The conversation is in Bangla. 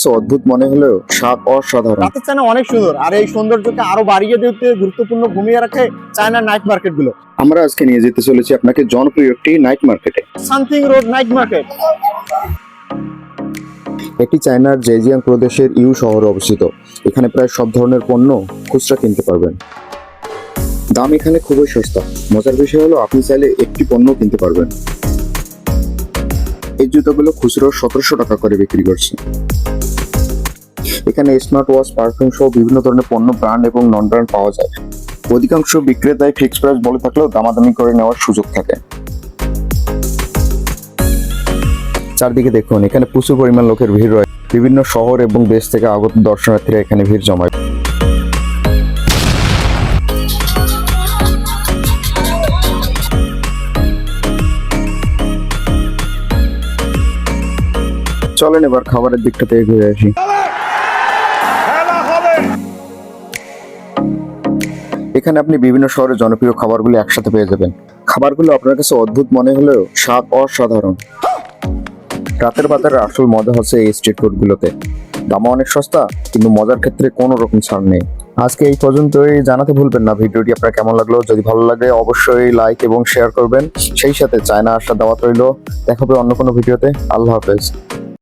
কাছে অদ্ভুত মনে হলেও স্বাদ অসাধারণ। রাতের চায়না অনেক সুন্দর, আর এই সৌন্দর্যকে আরো বাড়িয়ে দিতে গুরুত্বপূর্ণ ভূমিকা রাখে চায়নার নাইট মার্কেট গুলো। আমরা আজকে নিয়ে যেতে চলেছি আপনাকে জনপ্রিয় একটি নাইট মার্কেটে। সানথিং রোড নাইট মার্কেট এটি চায়নার জেজিয়াং প্রদেশের ইউ শহরে অবস্থিত। এখানে প্রায় সব ধরনের পণ্য খুচরা কিনতে পারবেন। দাম এখানে খুবই সস্তা। মজার বিষয় হলো আপনি চাইলে একটি পণ্য কিনতে পারবেন। এই জুতোগুলো খুচরো 1700 টাকা করে বিক্রি করছে। এখানে স্মার্ট ওয়াচ, পারফিউম সহ বিভিন্ন ধরনের পণ্য ব্র্যান্ড এবং নন ব্র্যান্ড পাওয়া যায়। অধিকাংশ বিক্রেতায় ফিক্সড প্রাইস বলে থাকলেও দামাদামি করে নেওয়ার সুযোগ থাকে। চারদিকে দেখুন, এখানে প্রচুর পরিমাণ লোকের ভিড় রয়েছে। বিভিন্ন শহর এবং দেশ থেকে আগত দর্শনার্থীরা এখানে ভিড় জমায়। চলেন এবার খাবারের দিকটাতে ঘুরে আসি। এখানে আপনি বিভিন্ন শহরের জনপ্রিয় খাবারগুলো একসাথে পেয়ে যাবেন। খাবারগুলো আপনার কাছে অদ্ভুত মনে হলেও স্বাদ অসাধারণ। রাতের বাজারের আসল মজা হচ্ছে এই স্ট্রিট ফুড গুলোতে। দামও অনেক সস্তা, কিন্তু মজার ক্ষেত্রে কোনো রকম ছাড় নেই। আজকে এই পর্যন্তই। জানাতে ভুলবেন না ভিডিওটি আপনার কেমন লাগলো। যদি ভালো লাগে অবশ্যই লাইক এবং শেয়ার করবেন। সেই সাথে চায়না আসার দাওয়াত রইল। দেখা হবে অন্য কোনো ভিডিওতে। আল্লাহ হাফেজ।